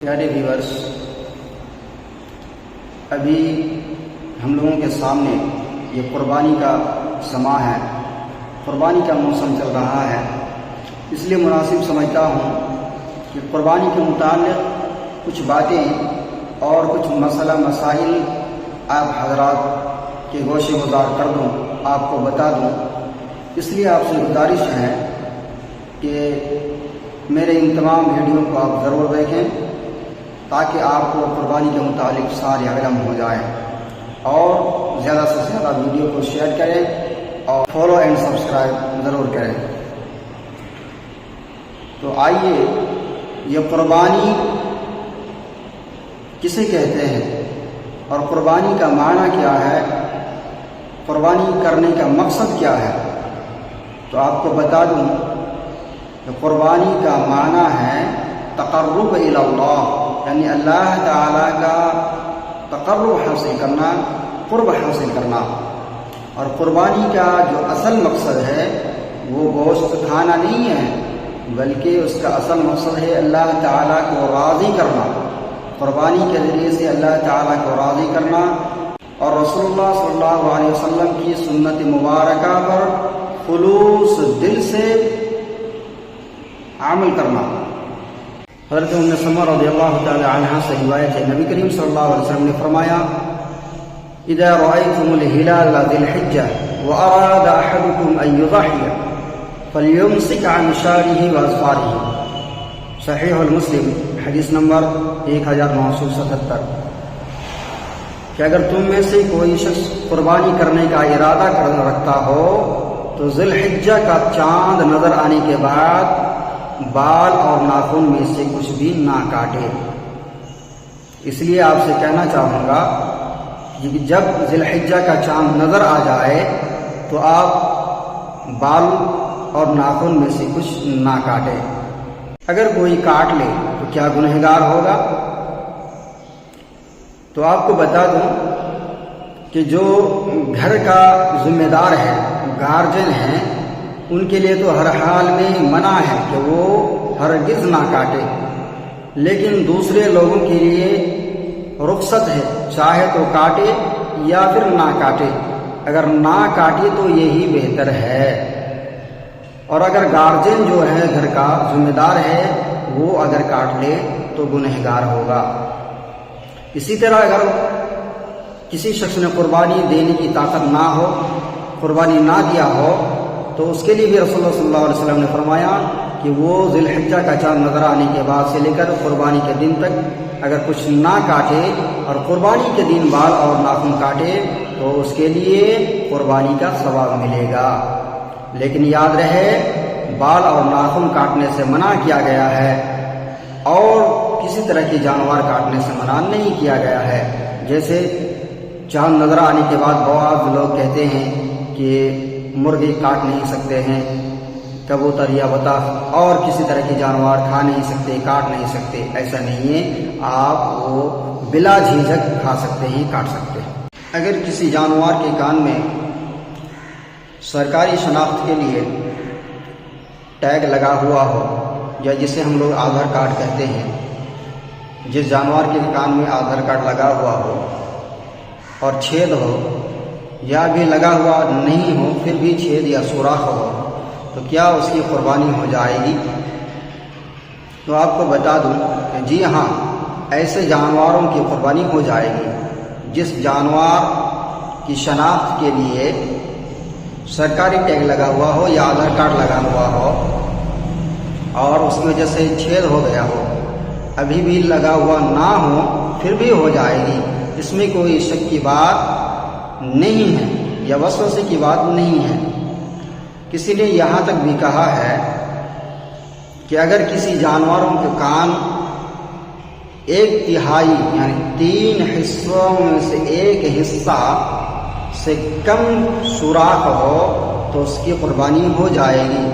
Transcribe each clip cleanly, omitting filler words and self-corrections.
پیارے ویورس، ابھی ہم لوگوں کے سامنے یہ قربانی کا سماں ہے، قربانی کا موسم چل رہا ہے، اس لیے مناسب سمجھتا ہوں کہ قربانی کے متعلق کچھ باتیں اور کچھ مسائل آپ حضرات کے گوشے گزار کر دوں، آپ کو بتا دوں۔ اس لیے آپ سے گزارش ہے کہ میرے ان تمام ویڈیو کو آپ ضرور دیکھیں تاکہ آپ کو قربانی کے متعلق سارے علم ہو جائے، اور زیادہ سے زیادہ ویڈیو کو شیئر کریں اور فالو اینڈ سبسکرائب ضرور کریں۔ تو آئیے، یہ قربانی کسے کہتے ہیں اور قربانی کا معنی کیا ہے، قربانی کرنے کا مقصد کیا ہے، تو آپ کو بتا دوں کہ قربانی کا معنی ہے تقرب الی اللہ، یعنی اللہ تعالیٰ کا تقرب حاصل کرنا، قرب حاصل کرنا۔ اور قربانی کا جو اصل مقصد ہے وہ گوشت کھانا نہیں ہے، بلکہ اس کا اصل مقصد ہے اللہ تعالیٰ کو راضی کرنا، قربانی کے ذریعے سے اللہ تعالیٰ کو راضی کرنا اور رسول اللہ صلی اللہ علیہ وسلم کی سنت مبارکہ پر خلوص دل سے عمل کرنا۔ حضرت ام سلمہ رضی اللہ تعالی عنہ سے روایت ہے، نبی کریم صلی اللہ علیہ وسلم نے فرمایا: اذا رأيتم الهلال ذي الحجة وأراد أحدكم أن يضحي فليمسك عن شاره وأظفاره۔ صحیح المسلم حدیث نمبر 1977۔ کہ اگر تم میں سے کوئی شخص قربانی کرنے کا ارادہ رکھتا ہو تو ذی الحجہ کا چاند نظر آنے کے بعد بال اور ناخن میں سے کچھ بھی نہ کاٹے۔ اس لیے آپ سے کہنا چاہوں گا کہ جب ذی الحجہ کا چاند نظر آ جائے تو آپ بال اور ناخن میں سے کچھ نہ کاٹے۔ اگر کوئی کاٹ لے تو کیا گنہگار ہوگا؟ تو آپ کو بتا دوں کہ جو گھر کا ذمہ دار ہے، گارجن ہے، ان کے لیے تو ہر حال میں منع ہے کہ وہ ہرگز نہ کاٹے، لیکن دوسرے لوگوں کے لیے رخصت ہے، چاہے تو کاٹے یا پھر نہ کاٹے۔ اگر نہ کاٹے تو یہی بہتر ہے، اور اگر گارجن جو ہے گھر کا ذمہ دار ہے وہ اگر کاٹ لے تو گنہگار ہوگا۔ اسی طرح اگر کسی شخص نے قربانی دینے کی طاقت نہ ہو، قربانی نہ دیا ہو، تو اس کے لیے بھی رسول اللہ صلی اللہ علیہ وسلم نے فرمایا کہ وہ ذی الحجہ کا چاند نظر آنے کے بعد سے لے کر قربانی کے دن تک اگر کچھ نہ کاٹے اور قربانی کے دن بال اور ناخن کاٹے تو اس کے لیے قربانی کا ثواب ملے گا۔ لیکن یاد رہے، بال اور ناخن کاٹنے سے منع کیا گیا ہے اور کسی طرح کی جانور کاٹنے سے منع نہیں کیا گیا ہے۔ جیسے چاند نظر آنے کے بعد بعض لوگ کہتے ہیں کہ مرغی کاٹ نہیں سکتے ہیں، کبوتر یا بطخ اور کسی طرح کی جانور کھا نہیں سکتے، کاٹ نہیں سکتے، ایسا نہیں ہے، آپ وہ بلا جھجھک کھا سکتے ہیں، کاٹ سکتے ہیں۔ اگر کسی جانور کے کان میں سرکاری شناخت کے لیے ٹیگ لگا ہوا ہو، یا جسے ہم لوگ آدھار کارڈ کہتے ہیں، جس جانور کے کان میں آدھار کارڈ لگا ہوا ہو اور چھید ہو، یا بھی لگا ہوا نہیں ہو پھر بھی چھید یا سوراخ ہو، تو کیا اس کی قربانی ہو جائے گی؟ تو آپ کو بتا دوں کہ جی ہاں، ایسے جانوروں کی قربانی ہو جائے گی جس جانور کی شناخت کے لیے سرکاری ٹیگ لگا ہوا ہو یا آدھار کارڈ لگا ہوا ہو اور اس میں جیسے چھید ہو گیا ہو، ابھی بھی لگا ہوا نہ ہو پھر بھی ہو جائے گی، اس میں کوئی شک کی بات نہیں ہے یا وسوسے کی بات نہیں ہے۔ کسی نے یہاں تک بھی کہا ہے کہ اگر کسی جانوروں کے کان 1/3 یعنی 3 حصوں میں سے 1 حصہ سے کم سوراخ ہو تو اس کی قربانی ہو جائے گی،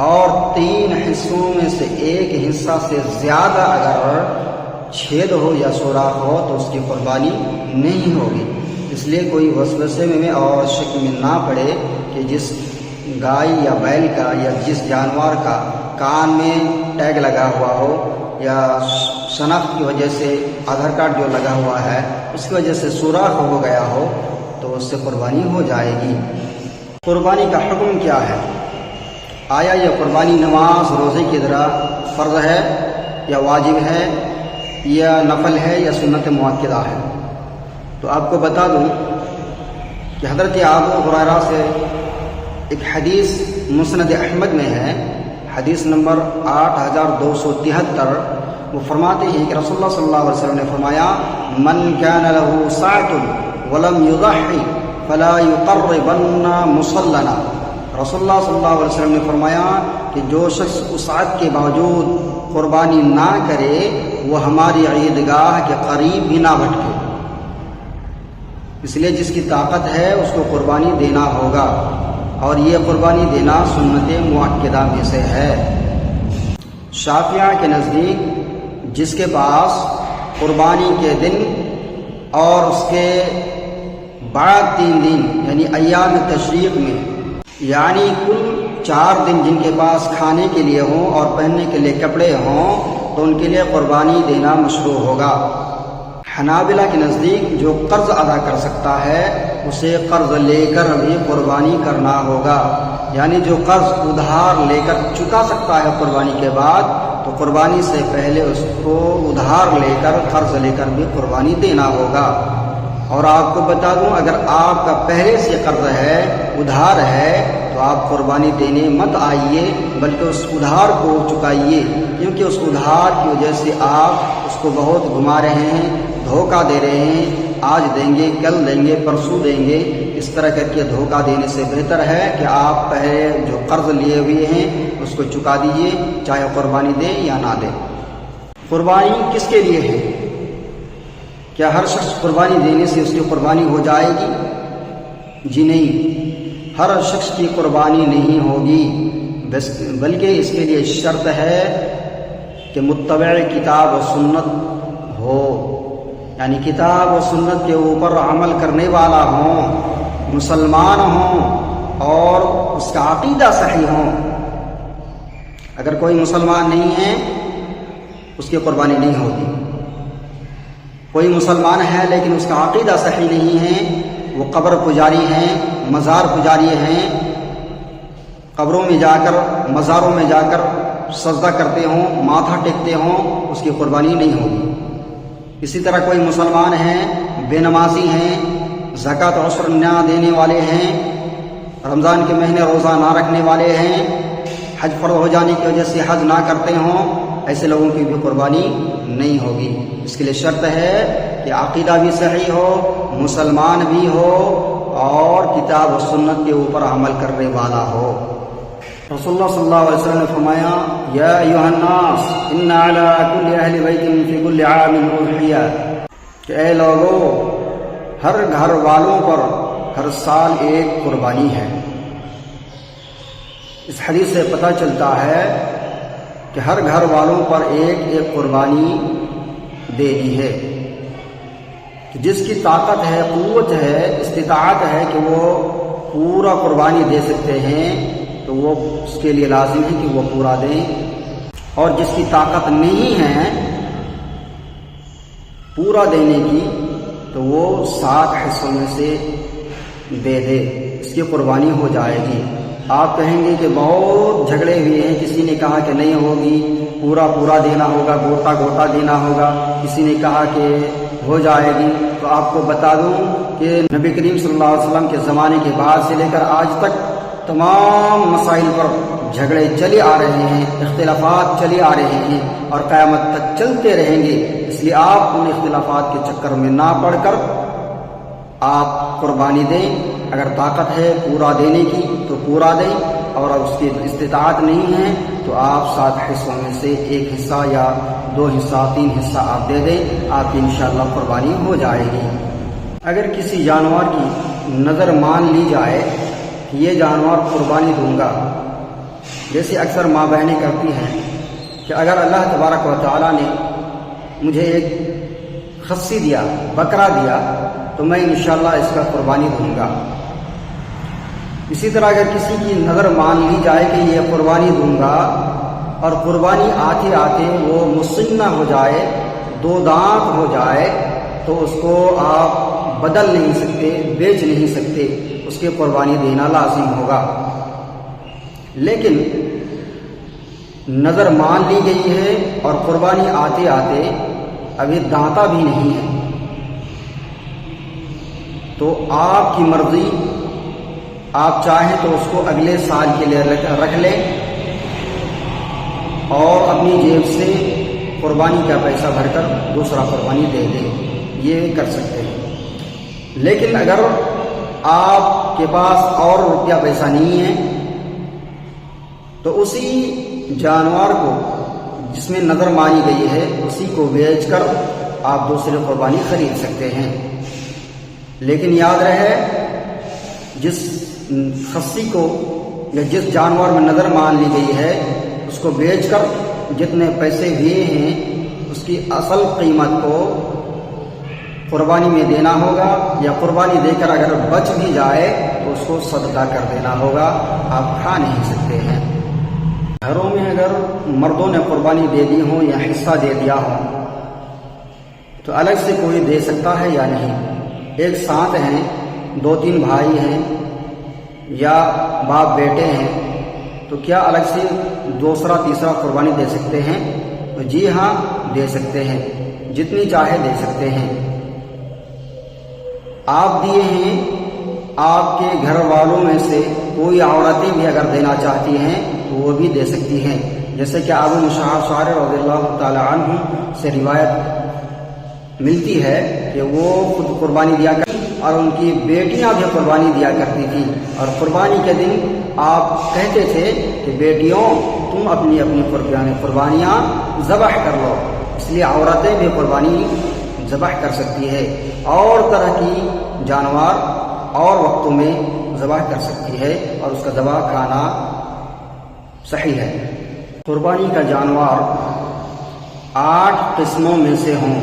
اور 3 حصوں میں سے 1 حصہ سے زیادہ اگر چھید ہو یا سوراخ ہو تو اس کی قربانی نہیں ہوگی۔ اس لیے کوئی وسوسے میں اور شک میں نہ پڑے کہ جس گائے یا بیل کا یا جس جانور کا کان میں ٹیگ لگا ہوا ہو یا شناخت کی وجہ سے آدھار کارڈ جو لگا ہوا ہے اس کی وجہ سے سوراخ ہو گیا ہو تو اس سے قربانی ہو جائے گی۔ قربانی کا حکم کیا ہے؟ آیا یہ قربانی نماز روزے کی طرح فرض ہے یا واجب ہے یا نفل ہے یا سنت مؤکدہ ہے؟ تو آپ کو بتا دوں کہ حضرت ابو ہریرہ سے ایک حدیث مسند احمد میں ہے، حدیث نمبر 8273، وہ فرماتے ہیں کہ رسول اللہ صلی اللہ علیہ وسلم نے فرمایا من كان له ساعة ولم يضحي فلا يقربن مصلنا۔ رسول اللہ صلی اللہ علیہ وسلم نے فرمایا کہ جو شخص وسعت کے باوجود قربانی نہ کرے وہ ہماری عیدگاہ کے قریب بھی نہ بھٹکے۔ اس لیے جس کی طاقت ہے اس کو قربانی دینا ہوگا، اور یہ قربانی دینا سنت مؤکدہ میں سے ہے۔ شافعیہ کے نزدیک جس کے پاس قربانی کے دن اور اس کے بعد 3 دن یعنی ایام تشریق میں یعنی کل 4 دن جن کے پاس کھانے کے لیے ہوں اور پہننے کے لیے کپڑے ہوں تو ان کے لیے قربانی دینا مشروع ہوگا۔ حنابلہ کے نزدیک جو قرض ادا کر سکتا ہے اسے قرض لے کر بھی قربانی کرنا ہوگا، یعنی جو قرض ادھار لے کر چکا سکتا ہے قربانی کے بعد تو قربانی سے پہلے اس کو ادھار لے کر قرض لے کر بھی قربانی دینا ہوگا۔ اور آپ کو بتا دوں اگر آپ کا پہلے سے قرض ہے ادھار ہے تو آپ قربانی دینے مت آئیے بلکہ اس ادھار کو چکائیے، کیونکہ اس ادھار کی وجہ سے آپ اس کو بہت گھما رہے ہیں، دھوکہ دے رہے ہیں، آج دیں گے کل دیں گے پرسوں دیں گے، اس طرح کر کے دھوکہ دینے سے بہتر ہے کہ آپ پہلے جو قرض لیے ہوئے ہیں اس کو چکا دیجیے، چاہے قربانی دیں یا نہ دیں۔ قربانی کس کے لیے ہے؟ کیا ہر شخص قربانی دینے سے اس کی قربانی ہو جائے گی؟ جی نہیں، ہر شخص کی قربانی نہیں ہوگی، بلکہ اس کے لیے شرط ہے کہ متبع کتاب و سنت ہو، یعنی کتاب و سنت کے اوپر عمل کرنے والا ہوں، مسلمان ہوں اور اس کا عقیدہ صحیح ہوں۔ اگر کوئی مسلمان نہیں ہے اس کی قربانی نہیں ہوگی۔ کوئی مسلمان ہے لیکن اس کا عقیدہ صحیح نہیں ہے، وہ قبر پجاری ہیں، مزار پجاری ہیں، قبروں میں جا کر مزاروں میں جا کر سجدہ کرتے ہوں، ماتھا ٹیکتے ہوں، اس کی قربانی نہیں ہوگی۔ اسی طرح کوئی مسلمان ہیں، بے نمازی ہیں، زکوٰۃ و عشر نہ دینے والے ہیں، رمضان کے مہینے روزہ نہ رکھنے والے ہیں، حج فرض ہو جانے کی وجہ سے حج نہ کرتے ہوں، ایسے لوگوں کی بھی قربانی نہیں ہوگی۔ اس کے لیے شرط ہے کہ عقیدہ بھی صحیح ہو، مسلمان بھی ہو اور کتاب و سنت کے اوپر عمل کرنے والا ہو۔ رسول اللہ صلی اللہ علیہ وسلم نے فرمایا یا ایھا الناس ان علی کل اہل بیت فی کل عام اضحیہ، کہ اے لوگو ہر گھر والوں پر ہر سال ایک قربانی ہے۔ اس حدیث سے پتہ چلتا ہے کہ ہر گھر والوں پر ایک ایک قربانی دینی ہے۔ جس کی طاقت ہے، قوت ہے، استطاعت ہے کہ وہ پورا قربانی دے سکتے ہیں تو وہ اس کے لیے لازم ہے کہ وہ پورا دیں، اور جس کی طاقت نہیں ہے پورا دینے کی تو وہ 7 حصوں میں سے دے دے، اس کی قربانی ہو جائے گی۔ آپ کہیں گے کہ بہت جھگڑے ہوئے ہیں، کسی نے کہا کہ نہیں ہوگی، پورا پورا دینا ہوگا، گوٹا گوٹا دینا ہوگا، کسی نے کہا کہ ہو جائے گی۔ تو آپ کو بتا دوں کہ نبی کریم صلی اللہ علیہ وسلم کے زمانے کے بعد سے لے کر آج تک تمام مسائل پر جھگڑے چلے آ رہے ہیں، اختلافات چلے آ رہے ہیں اور قیامت تک چلتے رہیں گے۔ اس لیے آپ ان اختلافات کے چکر میں نہ پڑ کر آپ قربانی دیں۔ اگر طاقت ہے پورا دینے کی تو پورا دیں، اور اگر اس کی استطاعت نہیں ہے تو آپ 7 حصوں میں سے 1 حصہ یا 2 حصہ 3 حصہ آپ دے دیں، آپ کی انشاءاللہ قربانی ہو جائے گی۔ اگر کسی جانور کی نظر مان لی جائے کہ یہ جانور قربانی دوں گا، جیسے اکثر ماں بہنیں کرتی ہیں کہ اگر اللہ تبارک و تعالیٰ نے مجھے ایک خصی دیا، بکرا دیا، تو میں انشاءاللہ اس کا قربانی دوں گا۔ اسی طرح اگر کسی کی نظر مان لی جائے کہ یہ قربانی دوں گا اور قربانی آتے آتے وہ مسنہ ہو جائے، 2 دانت ہو جائے، تو اس کو آپ بدل نہیں سکتے، بیچ نہیں سکتے، اس کی قربانی دینا لازم ہوگا۔ لیکن نظر مان لی گئی ہے اور قربانی آتے آتے ابھی دانتا بھی نہیں ہے، تو آپ کی مرضی، آپ چاہیں تو اس کو اگلے سال کے لیے رکھ لیں اور اپنی جیب سے قربانی کا پیسہ بھر کر دوسرا قربانی دے دیں، یہ کر سکتے ہیں۔ لیکن اگر آپ کے پاس اور روپیہ پیسہ نہیں ہے تو اسی جانور کو جس میں نظر مانی گئی ہے اسی کو بیچ کر آپ دوسری قربانی خرید سکتے ہیں۔ لیکن یاد رہے، جس خصی کو یا جس جانور میں نظر مان لی گئی ہے اس کو بیچ کر جتنے پیسے دیے ہیں اس کی اصل قیمت کو قربانی میں دینا ہوگا، یا قربانی دے کر اگر بچ بھی جائے تو اس کو صدقہ کر دینا ہوگا، آپ کھا نہیں سکتے ہیں۔ گھروں میں اگر مردوں نے قربانی دے دی ہو یا حصہ دے دیا ہو تو الگ سے کوئی دے سکتا ہے یا نہیں؟ ایک ساتھ ہیں، 2-3 بھائی ہیں یا باپ بیٹے ہیں، تو کیا الگ سے دوسرا تیسرا قربانی دے سکتے ہیں؟ جی ہاں، دے سکتے ہیں، جتنی چاہے دے سکتے ہیں۔ آپ دیے ہیں، آپ کے گھر والوں میں سے کوئی عورتیں بھی اگر دینا چاہتی ہیں تو وہ بھی دے سکتی ہیں، جیسے کہ ابو مصعب شعری رضی اللہ تعالی عنہ سے روایت ملتی ہے کہ وہ خود قربانی دیا کرتی اور ان کی بیٹیاں بھی قربانی دیا کرتی تھیں، اور قربانی کے دن آپ کہتے تھے کہ بیٹیوں تم اپنی اپنی قربانیاں ذبح کر لو، اس لیے عورتیں بھی قربانی ذبح کر سکتی ہے، اور طرح کی جانور اور وقتوں میں ذبح کر سکتی ہے، اور اس کا ذبح کھانا صحیح ہے۔ قربانی کا جانور 8 قسموں میں سے ہوں: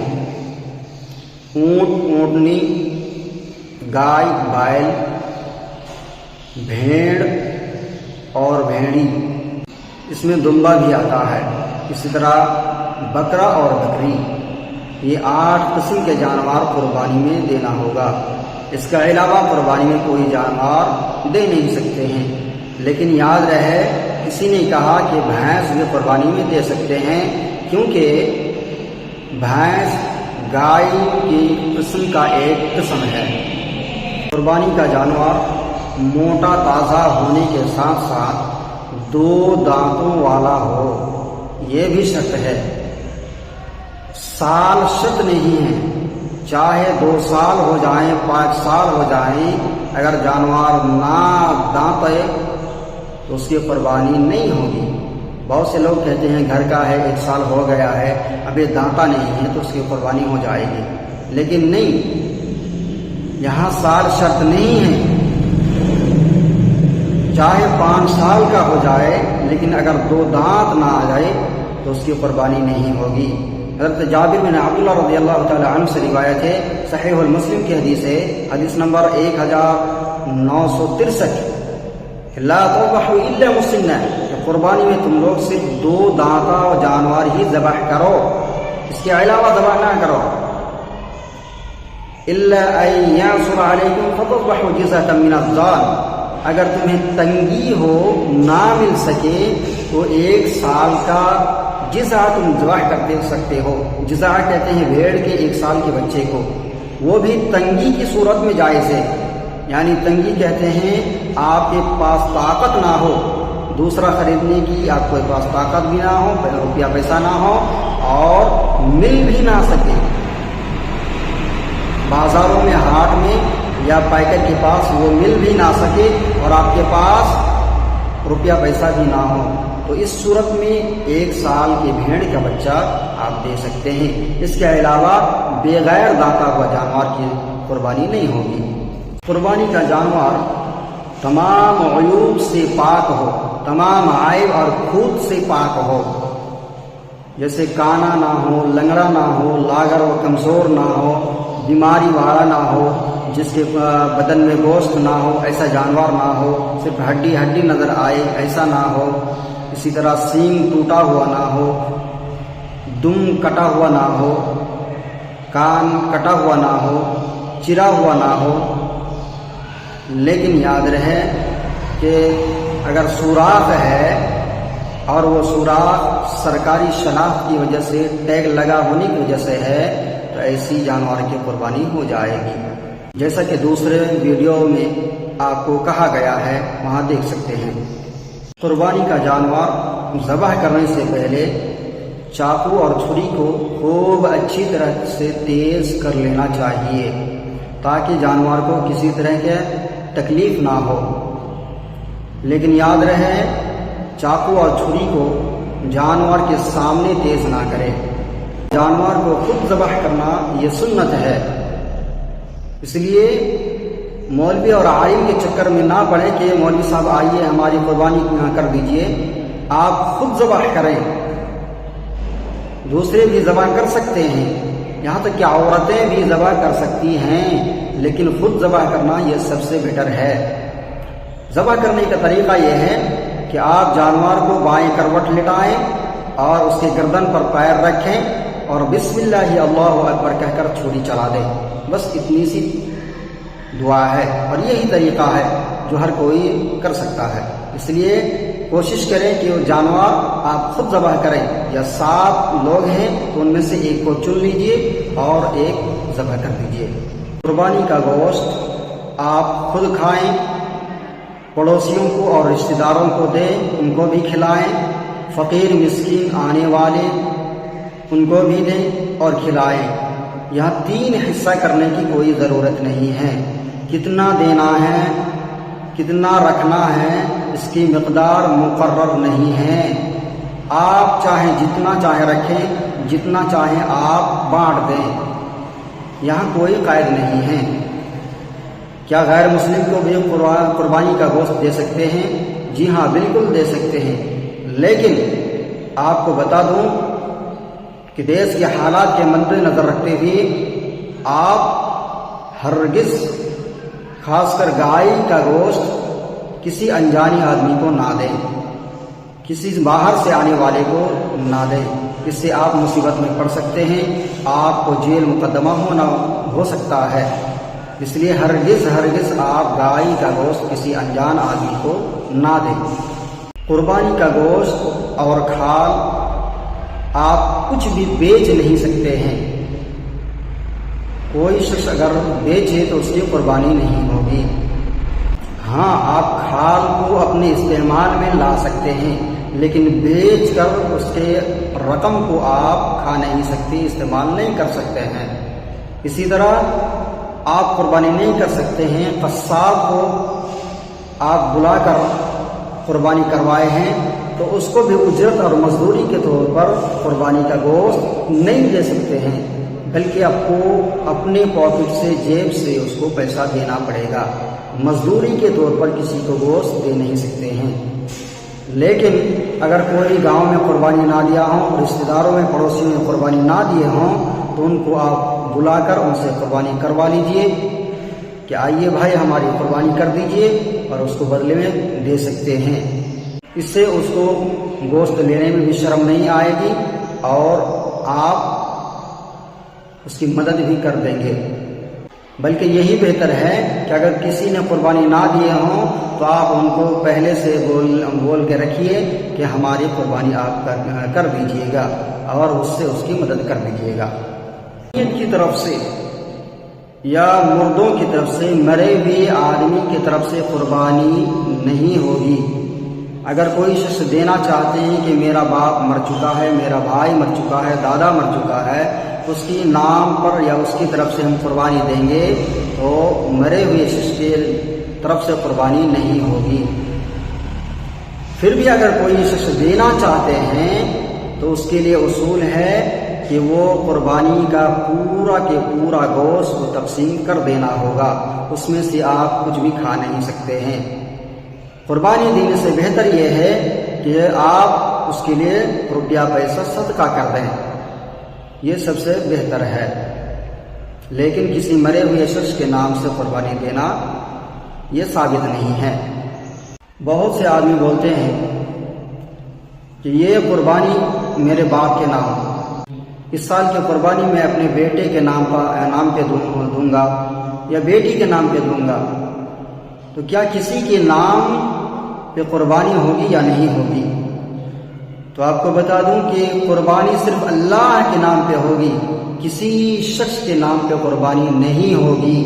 اونٹ، اونٹنی، گائے، بیل، بھیڑ اور بھیڑی، اس میں دمبا بھی آتا ہے، اسی طرح بکرا اور بکری، یہ 8 قسم کے جانور قربانی میں دینا ہوگا۔ اس کے علاوہ قربانی میں کوئی جانور دے نہیں سکتے ہیں۔ لیکن یاد رہے، کسی نے کہا کہ بھینس بھی قربانی میں دے سکتے ہیں، کیونکہ بھینس گائے کی قسم کا ایک قسم ہے۔ قربانی کا جانور موٹا تازہ ہونے کے ساتھ ساتھ 2 دانتوں والا ہو، یہ بھی شرط ہے۔ سال شرط نہیں ہے، چاہے 2 سال ہو جائیں، 5 سال ہو جائیں، اگر جانور نہ دانتے تو اس کی قربانی نہیں ہوگی۔ بہت سے لوگ کہتے ہیں گھر کا ہے، 1 سال ہو گیا ہے، ابھی دانتا نہیں ہے تو اس کی قربانی ہو جائے گی، لیکن نہیں، یہاں سال شرط نہیں ہے، چاہے 5 سال کا ہو جائے، لیکن اگر 2 دانت نہ آ جائے تو اس کی قربانی نہیں ہوگی۔ حضرت جابر بن عبداللہ رضی اللہ تعالی عنہ سے روایت ہے، صحیح المسلم کی حدیث ہے، حدیث نمبر 1963، لا تذبحوا الا مسنہ، کہ قربانی میں تم لوگ صرف 2 دانتا جانور ہی ذبح کرو، اس کے علاوہ ذبح نہ کرو۔ الا ان يعصر عليكم فتذبحوا جزءا من الضان، اگر تمہیں تنگی ہو، نہ مل سکے تو 1 سال کا جزا تم ذبح کر سکتے ہو۔ جزا کہتے ہیں بھیڑ کے 1 سال کے بچے کو، وہ بھی تنگی کی صورت میں جائز ہے، یعنی تنگی کہتے ہیں آپ کے پاس طاقت نہ ہو دوسرا خریدنے کی، آپ کے پاس طاقت بھی نہ ہو، روپیہ پیسہ نہ ہو، اور مل بھی نہ سکے، بازاروں میں، ہاٹ میں یا پائکر کے پاس وہ مل بھی نہ سکے اور آپ کے پاس روپیہ پیسہ بھی نہ ہو، تو اس صورت میں 1 سال کے بھیڑ کا بچہ آپ دے سکتے ہیں۔ اس کے علاوہ بغیر دانتا ہوا جانور کی قربانی نہیں ہوگی۔ قربانی کا جانور تمام عیوب سے پاک ہو، تمام عیب اور کھوٹ سے پاک ہو، جیسے کانا نہ ہو، لنگڑا نہ ہو، لاغر و کمزور نہ ہو، بیماری والا نہ ہو، جس کے بدن میں گوشت نہ ہو، ایسا جانور نہ ہو، صرف ہڈی نظر آئے ایسا نہ ہو، اسی طرح سینگ ٹوٹا ہوا نہ ہو، دم کٹا ہوا نہ ہو، کان کٹا ہوا نہ ہو، چرا ہوا نہ ہو۔ لیکن یاد رہے کہ اگر سوراخ ہے اور وہ سوراخ سرکاری شناخت کی وجہ سے، ٹیگ لگا ہونے کی وجہ سے ہے، تو ایسی جانور کی قربانی ہو جائے گی، جیسا کہ دوسرے ویڈیو میں آپ کو کہا گیا ہے، وہاں دیکھ سکتے ہیں۔ قربانی کا جانور ذبح کرنے سے پہلے چاقو اور چھری کو خوب اچھی طرح سے تیز کر لینا چاہیے تاکہ جانور کو کسی طرح کے تکلیف نہ ہو۔ لیکن یاد رہے چاقو اور چھری کو جانور کے سامنے تیز نہ کرے۔ جانور کو خود ذبح کرنا یہ سنت ہے، اس لیے مولوی اور عالم کے چکر میں نہ پڑے کہ مولوی صاحب آئیے ہماری قربانی کر دیجئے۔ آپ خود ذبح کریں، دوسرے بھی ذبح کر سکتے ہیں، یہاں تک کہ عورتیں بھی ذبح کر سکتی ہیں، لیکن خود ذبح کرنا یہ سب سے بہتر ہے۔ ذبح کرنے کا طریقہ یہ ہے کہ آپ جانور کو بائیں کروٹ لٹائیں اور اس کے گردن پر پیر رکھیں اور بسم اللہ اللہ اکبر کہہ کر چھری چلا دیں۔ بس اتنی سی دعا ہے اور یہی طریقہ ہے جو ہر کوئی کر سکتا ہے۔ اس لیے کوشش کریں کہ وہ جانور آپ خود ذبح کریں، یا 7 لوگ ہیں تو ان میں سے ایک کو چن لیجئے اور ایک ذبح کر دیجئے۔ قربانی کا گوشت آپ خود کھائیں، پڑوسیوں کو اور رشتہ داروں کو دیں، ان کو بھی کھلائیں، فقیر مسکین آنے والے ان کو بھی دیں اور کھلائیں۔ یہاں 3 حصہ کرنے کی کوئی ضرورت نہیں ہے۔ کتنا دینا ہے، کتنا رکھنا ہے، اس کی مقدار مقرر نہیں ہے۔ آپ چاہیں جتنا چاہیں رکھیں، جتنا چاہیں آپ بانٹ دیں، یہاں کوئی قید نہیں ہے۔ کیا غیر مسلم کو بھی قربانی کا گوشت دے سکتے ہیں؟ جی ہاں، بالکل دے سکتے ہیں، لیکن آپ کو بتا دوں کہ دیش کے حالات کے مد نظر رکھتے ہوئے آپ ہرگز خاص کر گائے کا گوشت کسی انجانی آدمی کو نہ دیں، کسی باہر سے آنے والے کو نہ دیں، اس سے آپ مصیبت میں پڑ سکتے ہیں، آپ کو جیل مقدمہ ہو سکتا ہے۔ اس لیے ہرگز آپ گائے کا گوشت کسی انجان آدمی کو نہ دیں۔ قربانی کا گوشت اور کھال آپ کچھ بھی بیچ نہیں سکتے ہیں۔ کوئی شخص اگر بیچے تو اس کی قربانی نہیں ہوگی۔ ہاں، آپ کھال کو اپنے استعمال میں لا سکتے ہیں، لیکن بیچ کر اس کے رقم کو آپ کھا نہیں سکتے، استعمال نہیں کر سکتے ہیں۔ اسی طرح آپ قربانی نہیں کر سکتے ہیں۔ قصاب کو آپ بلا کر قربانی کروائے ہیں تو اس کو بھی اجرت اور مزدوری کے طور پر قربانی کا گوشت نہیں دے سکتے ہیں، بلکہ آپ کو اپنے پاکٹ سے، جیب سے اس کو پیسہ دینا پڑے گا۔ مزدوری کے طور پر کسی کو گوشت دے نہیں سکتے ہیں۔ لیکن اگر کوئی گاؤں میں قربانی نہ دیا ہوں، رشتہ داروں میں، پڑوسیوں میں قربانی نہ دیے ہوں، تو ان کو آپ بلا کر ان سے قربانی کروا لیجئے کہ آئیے بھائی ہماری قربانی کر دیجئے، اور اس کو بدلے میں دے سکتے ہیں۔ اس سے اس کو گوشت لینے میں بھی شرم نہیں آئے گی اور آپ اس کی مدد بھی کر دیں گے۔ بلکہ یہی بہتر ہے کہ اگر کسی نے قربانی نہ دیے ہوں تو آپ ان کو پہلے سے بول کے رکھیے کہ ہماری قربانی آپ کر دیجئے گا اور اس سے اس کی مدد کر دیجئے گا۔ کی طرف سے یا مردوں کی طرف سے، مرے ہوئے آدمی کی طرف سے قربانی نہیں ہوگی۔ اگر کوئی شخص دینا چاہتے ہیں کہ میرا باپ مر چکا ہے، میرا بھائی مر چکا ہے، دادا مر چکا ہے، اس کی نام پر یا اس کی طرف سے ہم قربانی دیں گے تو مرے ہوئے شخص کی طرف سے قربانی نہیں ہوگی۔ پھر بھی اگر کوئی شخص دینا چاہتے ہیں تو اس کے لیے اصول ہے کہ وہ قربانی کا پورا کے پورا گوشت کو تقسیم کر دینا ہوگا، اس میں سے آپ کچھ بھی کھا نہیں سکتے ہیں۔ قربانی دینے سے بہتر یہ ہے کہ آپ اس کے لیے روپیہ پیسہ صدقہ کر دیں، یہ سب سے بہتر ہے۔ لیکن کسی مرے ہوئے شخص کے نام سے قربانی دینا یہ ثابت نہیں ہے۔ بہت سے آدمی بولتے ہیں کہ یہ قربانی میرے باپ کے نام، اس سال کی قربانی میں اپنے بیٹے کے نام پہ دوں گا یا بیٹی کے نام پہ دوں گا، تو کیا کسی کے نام پہ قربانی ہوگی یا نہیں ہوگی؟ تو آپ کو بتا دوں کہ قربانی صرف اللہ کے نام پہ ہوگی، کسی شخص کے نام پہ قربانی نہیں ہوگی۔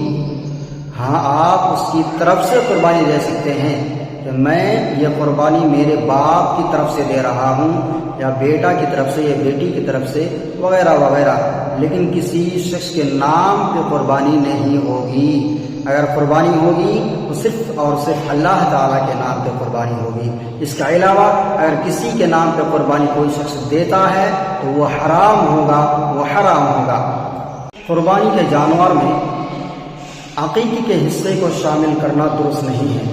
ہاں، آپ اس کی طرف سے قربانی دے سکتے ہیں کہ میں یہ قربانی میرے باپ کی طرف سے دے رہا ہوں، یا بیٹا کی طرف سے یا بیٹی کی طرف سے وغیرہ وغیرہ، لیکن کسی شخص کے نام پہ قربانی نہیں ہوگی۔ اگر قربانی ہوگی تو صرف اور صرف اللہ تعالیٰ کے نام پہ قربانی ہوگی۔ اس کے علاوہ اگر کسی کے نام پہ قربانی کوئی شخص دیتا ہے تو وہ حرام ہوگا، وہ حرام ہوگا۔ قربانی کے جانور میں عقیقے کے حصے کو شامل کرنا درست نہیں ہے۔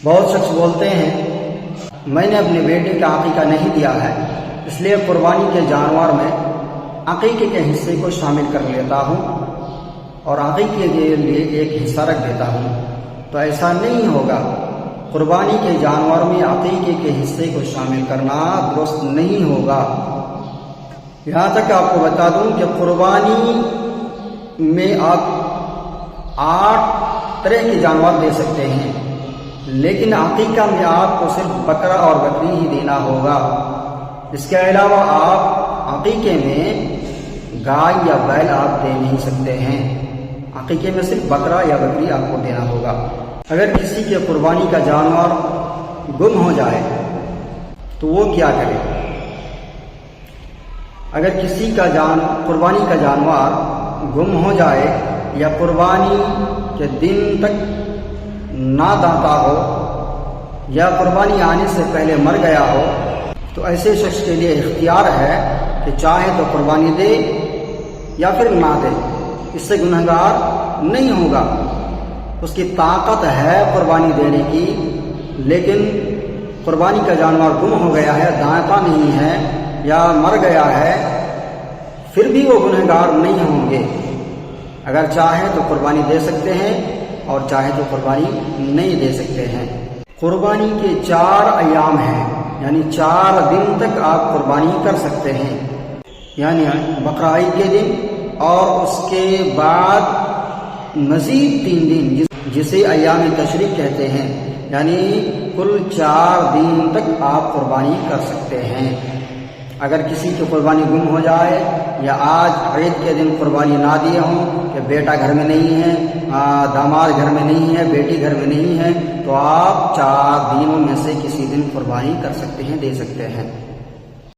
بہت شخص بولتے ہیں میں نے اپنے بیٹے کا عقیقہ نہیں دیا ہے، اس لیے قربانی کے جانور میں عقیقے کے حصے کو شامل کر لیتا ہوں اور عقیقے کے لیے ایک حصہ رکھ دیتا ہوں، تو ایسا نہیں ہوگا۔ قربانی کے جانور میں عقیقے کے حصے کو شامل کرنا درست نہیں ہوگا۔ یہاں تک آپ کو بتا دوں کہ قربانی میں آپ 8 طرح کے جانور دے سکتے ہیں، لیکن عقیقہ میں آپ کو صرف بکرا اور بکری ہی دینا ہوگا۔ اس کے علاوہ آپ عقیقے میں گائے یا بیل آپ دے نہیں سکتے ہیں، عقیقے میں صرف بکرا یا بکری آپ کو دینا ہوگا۔ اگر کسی کے قربانی کا جانور گم ہو جائے تو وہ کیا کرے؟ اگر کسی کا قربانی کا جانور گم ہو جائے یا قربانی کے دن تک نہ داتا ہو یا قربانی آنے سے پہلے مر گیا ہو، تو ایسے شخص کے لیے اختیار ہے کہ چاہے تو قربانی دے یا پھر نہ دے، اس سے گنہگار نہیں ہوگا۔ اس کی طاقت ہے قربانی دینے کی، لیکن قربانی کا جانور گم ہو گیا ہے، داتا نہیں ہے یا مر گیا ہے، پھر بھی وہ گنہگار نہیں ہوں گے۔ اگر چاہے تو قربانی دے سکتے ہیں اور چاہے تو قربانی نہیں دے سکتے ہیں۔ قربانی کے 4 ایام ہیں، یعنی 4 دن تک آپ قربانی کر سکتے ہیں، یعنی بقرہ عید کے دن اور اس کے بعد مزید 3 دن جسے ایام تشریق کہتے ہیں، یعنی کل 4 دن تک آپ قربانی کر سکتے ہیں۔ اگر کسی کی قربانی گم ہو جائے یا آج عید کے دن قربانی نہ دیے ہوں کہ بیٹا گھر میں نہیں ہے، داماد گھر میں نہیں ہے، بیٹی گھر میں نہیں ہے، تو آپ 4 دنوں میں سے کسی دن قربانی کر سکتے ہیں، دے سکتے ہیں۔